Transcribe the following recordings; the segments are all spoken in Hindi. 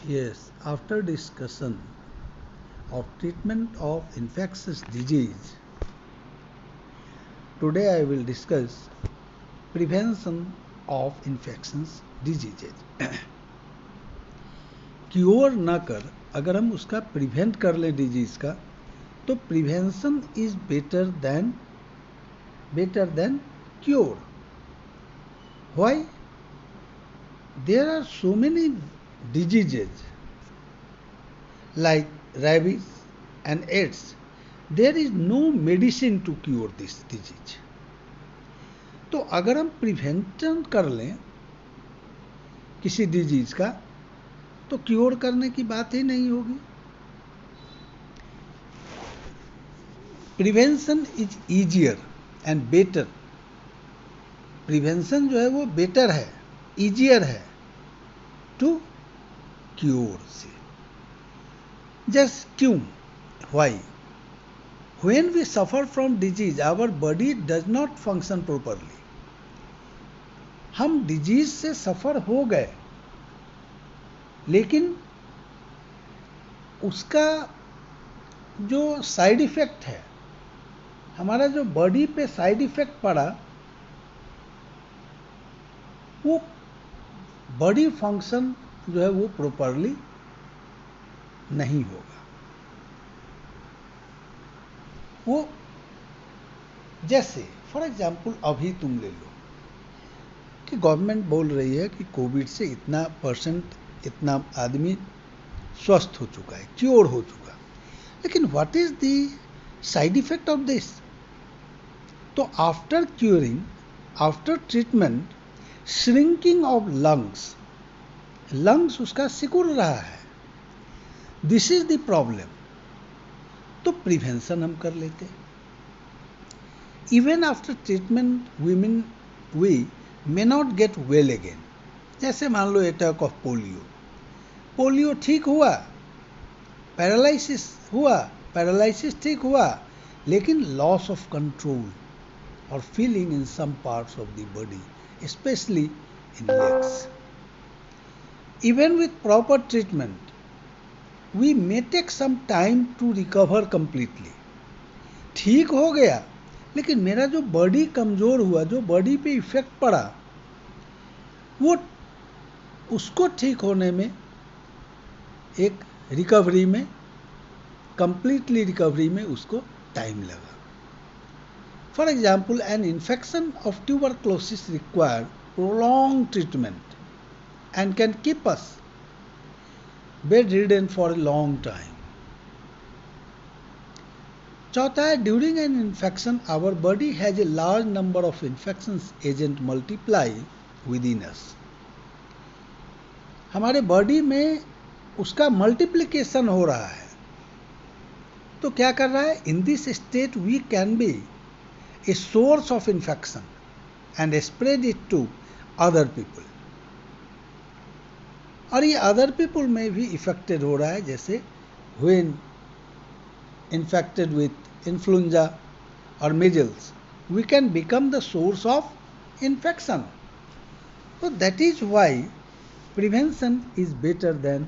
Yes, after discussion of treatment of infectious disease, today I will discuss prevention of infectious diseases. Cure ना कर, अगर हम उसका प्रिवेंट कर लें डिजीज का, तो prevention is better than cure. Why? There are so many diseases like rabies and AIDS. There is no medicine to cure this disease. तो अगर हम प्रिवेंशन कर लें किसी डिजीज का, तो क्योर करने की बात ही नहीं होगी. Prevention is easier and better. Prevention जो है वो बेटर है, इजियर है टू क्योर से. जस्ट क्यों? Why? When we suffer from disease, our body does not function properly. हम डिजीज से सफर हो गए, लेकिन उसका जो साइड इफेक्ट है, हमारा जो बॉडी पे साइड इफेक्ट पड़ा, वो बॉडी फंक्शन जो है वो प्रॉपरली नहीं होगा. वो जैसे फॉर एग्जाम्पल अभी तुम ले लो कि गवर्नमेंट बोल रही है कि कोविड से इतना परसेंट, इतना आदमी स्वस्थ हो चुका है, क्योर हो चुका है. लेकिन what is the side effect of this? तो after curing, after treatment, shrinking of lungs उसका सिकुड़ रहा है. This is the problem. तो प्रिवेंशन हम कर लेते. Even after treatment we may not get well again. जैसे मान लो अटैक ऑफ पोलियो ठीक हुआ, पैरालिसिस ठीक हुआ, लेकिन लॉस ऑफ कंट्रोल और feeling in some parts of the body, specially in legs. Even with proper treatment we may take some time to recover completely. ठीक हो गया, लेकिन मेरा जो बॉडी कमजोर हुआ, जो बॉडी पे इफेक्ट पड़ा, वो उसको ठीक होने में एक रिकवरी में, कंप्लीटली रिकवरी में उसको टाइम लगा. For example, an infection of tuberculosis require prolong treatment and can keep us bedridden for a long time. चौथा है, during an infection our body has a large number of infection agent multiply within us. हमारे बॉडी में उसका मल्टीप्लिकेशन हो रहा है. तो क्या कर रहा है? In this state we can be a source of infection and spread it to other people. और ये अदर पीपल में भी इफेक्टेड हो रहा है. जैसे व्हेन इन्फेक्टेड विथ इन्फ्लुएंजा और measles, we can become the source of infection. तो that is why prevention is better than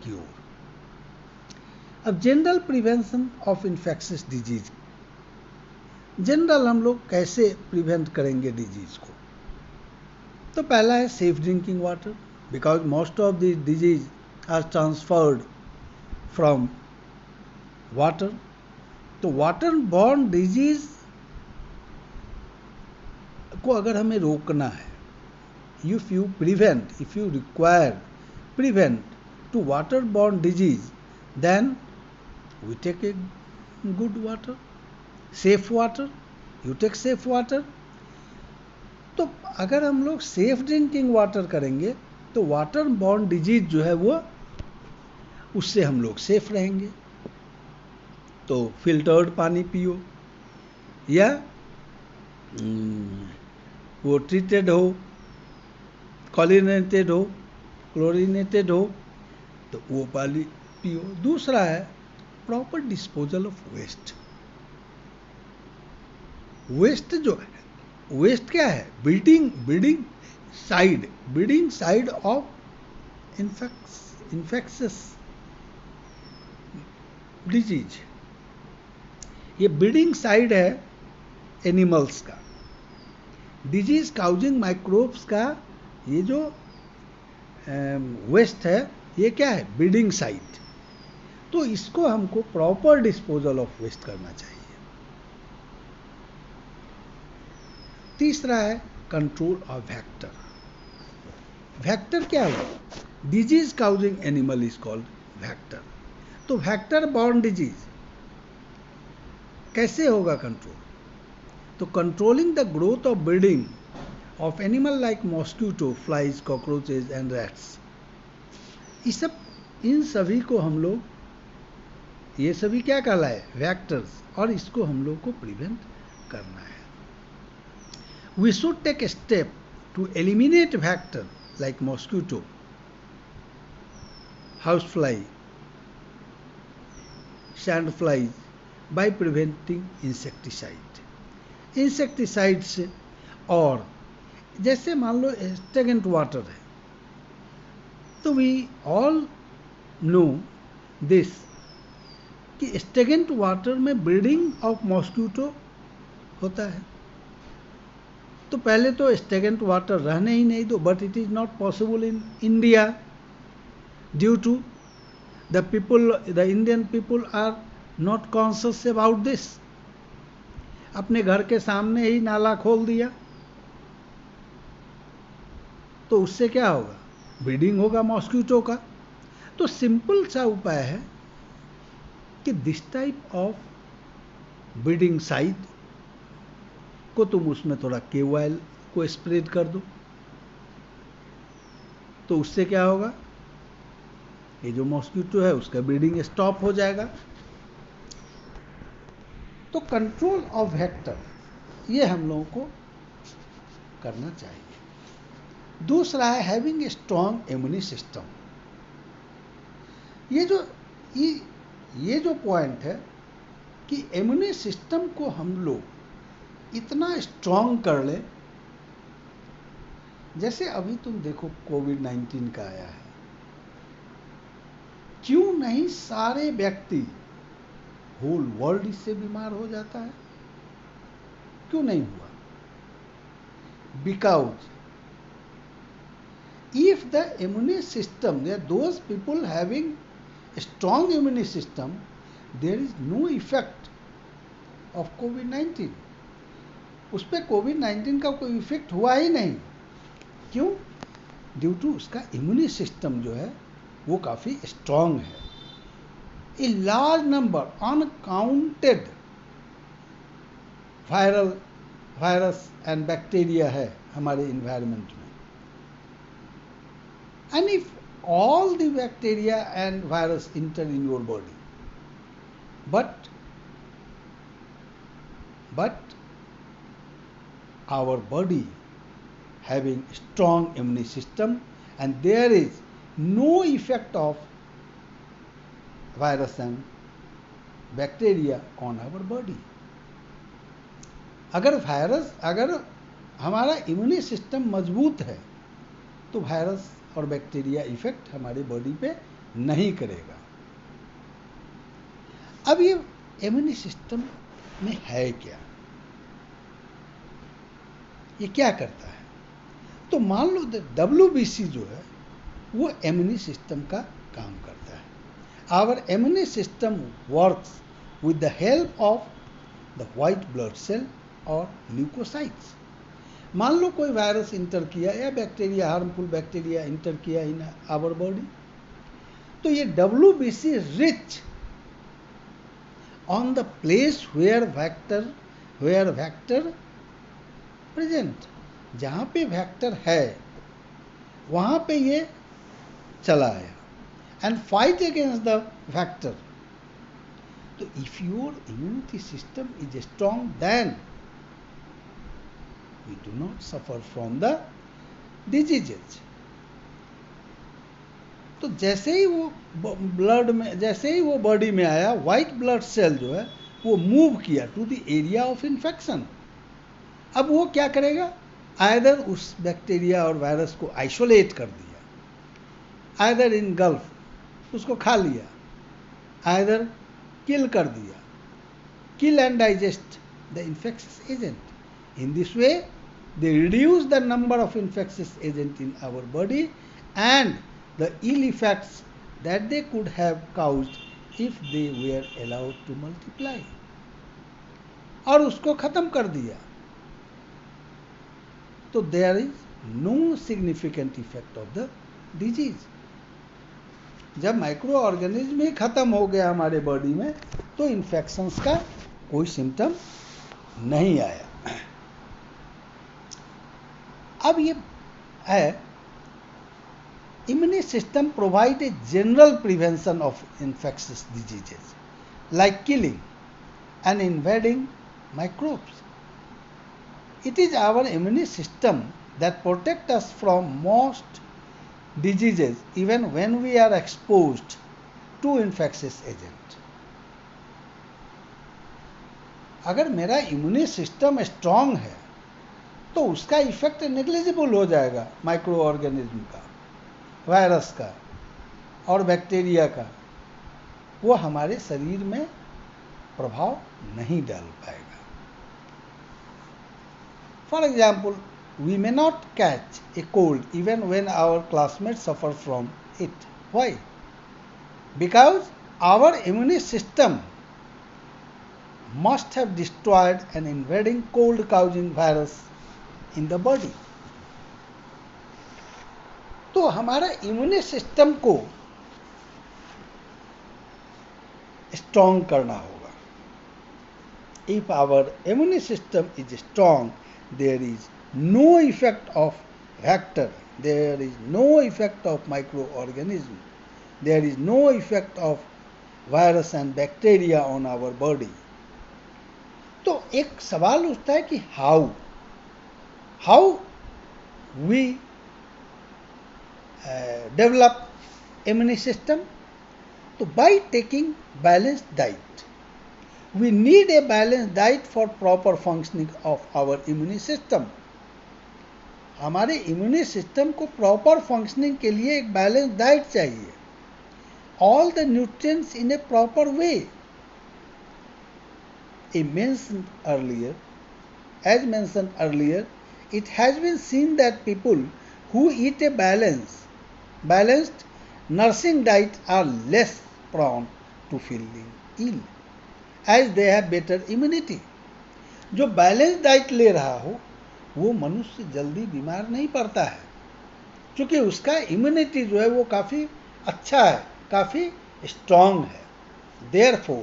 cure. अब general prevention of infectious disease, general हम लोग कैसे प्रिवेंट करेंगे डिजीज को? तो पहला है safe drinking water, because most of the disease are transferred from water. तो वाटर बॉर्न डिजीज को अगर हमें रोकना है, if you require prevent to water borne disease, then we take a good water, safe water. You take safe water. तो अगर हम लोग सेफ ड्रिंकिंग वाटर करेंगे, तो वाटर बॉर्न डिजीज जो है वो, उससे हम लोग सेफ रहेंगे. तो फिल्टर्ड पानी पियो, या वो ट्रीटेड हो, क्लोरीनेटेड हो, तो वो पानी पियो. दूसरा है proper disposal of waste. Waste जो है, वेस्ट क्या है? Breeding side of infectious disease, ये ब्रीडिंग साइड है एनिमल्स का। डिजीज काउजिंग माइक्रोब्स का ये जो वेस्ट है, ये क्या है? Breeding site. तो इसको हमको प्रॉपर डिस्पोजल ऑफ वेस्ट करना चाहिए। तीसरा है कंट्रोल ऑफ वेक्टर। वेक्टर क्या हुआ? Disease causing animal is called vector. तो वेक्टर बॉर्न डिजीज कैसे होगा कंट्रोल? तो controlling the growth of breeding of animal like mosquito, flies, cockroaches and rats, इन सभी को हम लोग, ये सभी क्या कहलाए? वेक्टर्स। और इसको हम लोग को प्रिवेंट करना है। We should take a step to eliminate vector like mosquito, house fly, sand flies by preventing insecticide. Insecticide से, और जैसे मान लो स्टेगनेंट वाटर है, तो वी ऑल नो दिस कि स्टेगनेंट वाटर में ब्रीडिंग ऑफ मॉस्किटो होता है। तो पहले तो स्टेगनेंट वाटर रहने ही नहीं दो, but it is not possible in India due to the Indian people are not conscious about this. अपने घर के सामने ही नाला खोल दिया, तो उससे क्या होगा? ब्रीडिंग होगा मॉस्किटो का। तो सिंपल सा उपाय है कि this type of breeding site को तुम उसमें थोड़ा KOL को स्प्रेड कर दो, तो उससे क्या होगा? ये जो मॉस्किटो है उसका ब्रीडिंग स्टॉप हो जाएगा। तो कंट्रोल ऑफ वेक्टर ये हम लोगों को करना चाहिए। दूसरा है having a strong immune system. ये जो पॉइंट है कि इम्यूनी सिस्टम को हम लोग इतना स्ट्रॉन्ग कर ले, जैसे अभी तुम देखो कोविड-19 का आया है, क्यों नहीं सारे व्यक्ति, होल वर्ल्ड इससे बीमार हो जाता है? क्यों नहीं हुआ? Because if the immune system, those people having strong immune system, there is no effect of COVID-19. उस पर कोविड-19 का कोई इफेक्ट हुआ ही नहीं। क्यों? ड्यू टू उसका इम्यूनी सिस्टम जो है वो काफ़ी स्ट्रांग है। ए large number uncounted virus and bacteria है हमारे इन्वायरमेंट में। And if all the bacteria and virus enter in your body, but our body having strong immune system, and there is no effect of virus and bacteria on our body. अगर हमारा इम्यूनी सिस्टम मजबूत है तो वायरस और बैक्टीरिया इफेक्ट हमारी बॉडी पे नहीं करेगा। अब ये इम्यूनी सिस्टम में है क्या, ये क्या करता है? तो मान लो WBC जो है वो इम्यूनी सिस्टम का काम करता है। Our immune system works with the help of the white blood cell और ल्यूकोसाइट्स। मान लो कोई वायरस इंटर किया या बैक्टीरिया, हार्मफुल बैक्टीरिया इंटर किया इन आवर बॉडी, तो ये WBC reach on the place where vector present, जहाँ पे वेक्टर है वहाँ पे ये चला आया and fight against the vector. तो if your immunity system is strong then we do not suffer from the diseases. तो जैसे ही वो बॉडी में आया, व्हाइट ब्लड सेल जो है वो मूव किया to the area of infection. अब वो क्या करेगा? आइदर उस बैक्टीरिया और वायरस को आइसोलेट कर दिया, आइदर इनगल्फ उसको खा लिया, आइदर किल कर दिया, kill and digest the infectious agent. In this way, they reduce the number of infectious agents in our body and the ill effects that they could have caused if they were allowed to multiply. और उसको खत्म कर दिया, तो there is no significant effect of the disease. जब माइक्रो ऑर्गेनिज्म ही खत्म हो गया हमारे बॉडी में, तो इन्फेक्शंस का कोई सिम्टम नहीं आया. अब ये है, immune system provide a general prevention of infectious diseases like killing and invading microbes. It is our immune system that protect us from most diseases even when we are exposed to infectious agent. अगर मेरा इम्यून सिस्टम स्ट्रांग है तो उसका इफेक्ट नेग्लिजिबल हो जाएगा माइक्रो ऑर्गेनिज्म का, वायरस का और बैक्टीरिया का. वो हमारे शरीर में प्रभाव नहीं डाल पाएगा. For example, we may not catch a cold even when our classmates suffer from it. Why? Because our immune system must have destroyed an invading cold causing virus in the body. तो हमारा इम्यून सिस्टम को स्ट्रांग करना होगा. If our immune system is strong, there is no effect of vector, there is no effect of microorganism, there is no effect of virus and bacteria on our body. तो एक सवाल उठता है कि how we develop immune system. तो by taking balanced diet. We need a balanced diet for proper functioning of our immune system. हमारे इम्यून सिस्टम को प्रॉपर फंक्शनिंग के लिए एक बैलेंस डाइट चाहिए. All the nutrients in A proper way. As mentioned earlier, it has been seen that people who eat a balanced nursing diet are less prone to feeling ill, as they have better immunity. जो बैलेंस डाइट ले रहा हो वो मनुष्य जल्दी बीमार नहीं पड़ता है, क्योंकि उसका इम्यूनिटी जो है वो काफ़ी अच्छा है, काफ़ी स्ट्रांग है. Therefore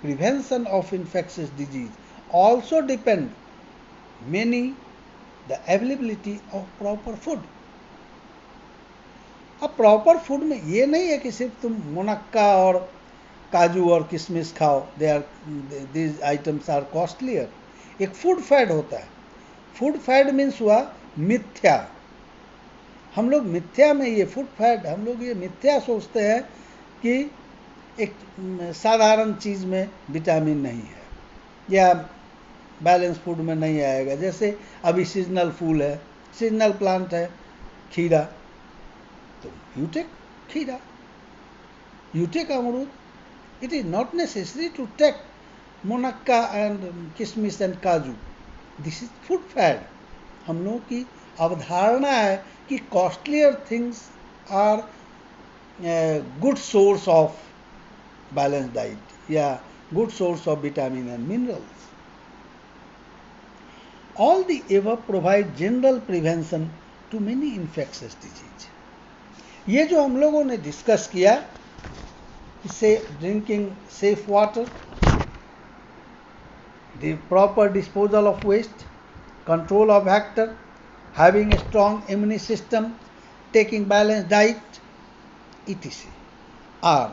prevention of infectious disease also depend many the availability of proper food. अब प्रॉपर फूड में ये नहीं है कि सिर्फ तुम मुनक्का और काजू और किशमिश खाओ, दीज आइटम्स आर कॉस्टलियर. एक फूड फैड होता है. फूड फैड मीन्स हुआ मिथ्या. हम लोग मिथ्या में ये फूड फैड, हम लोग ये मिथ्या सोचते हैं कि एक साधारण चीज़ में विटामिन नहीं है या बैलेंस फूड में नहीं आएगा. जैसे अभी सीजनल फूल है, सीजनल प्लांट है खीरा, तो यू टेक खीरा, यू टेक अमरूद. It is not necessary to take मुनक्का एंड किशमिश एंड काजू. This is food fad. हम लोगों की अवधारणा है कि costlier things are good source of balance diet या good source of vitamin and minerals. All the above provide general prevention to many infectious disease. ये जो हम लोगों ने डिस्कस किया, से drinking safe water, the proper disposal of waste, control of vector, having a strong immune system, taking balanced diet, etc.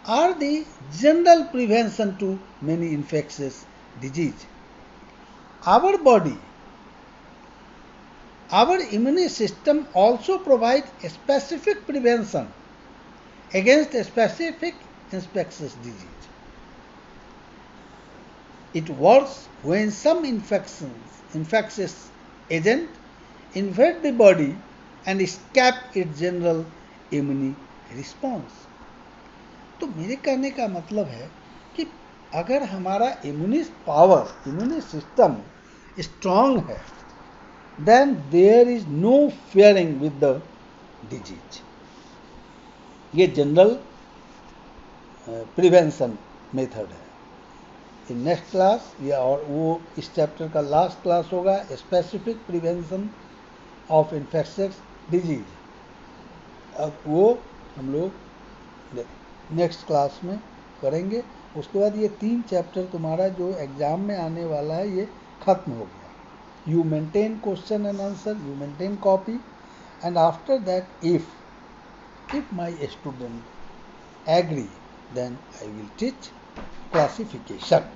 are the general prevention to many infectious disease. Our body, our immune system also provides a specific prevention against a specific infectious disease. It works when some infectious agent invade the body and escape its general immune response. तो मेरे कहने का मतलब है कि अगर हमारा immune power, immune system strong है, then there is no fearing with the disease. ये जनरल प्रिवेंशन मेथड है। इन नेक्स्ट क्लास या और वो इस चैप्टर का लास्ट क्लास होगा, specific prevention of infectious disease. अब वो हम लोग नेक्स्ट क्लास में करेंगे। उसके बाद ये 3 चैप्टर तुम्हारा जो एग्जाम में आने वाला है ये खत्म हो गया। You maintain question and answer, you maintain copy, and after that if my student agree, then I will teach classification.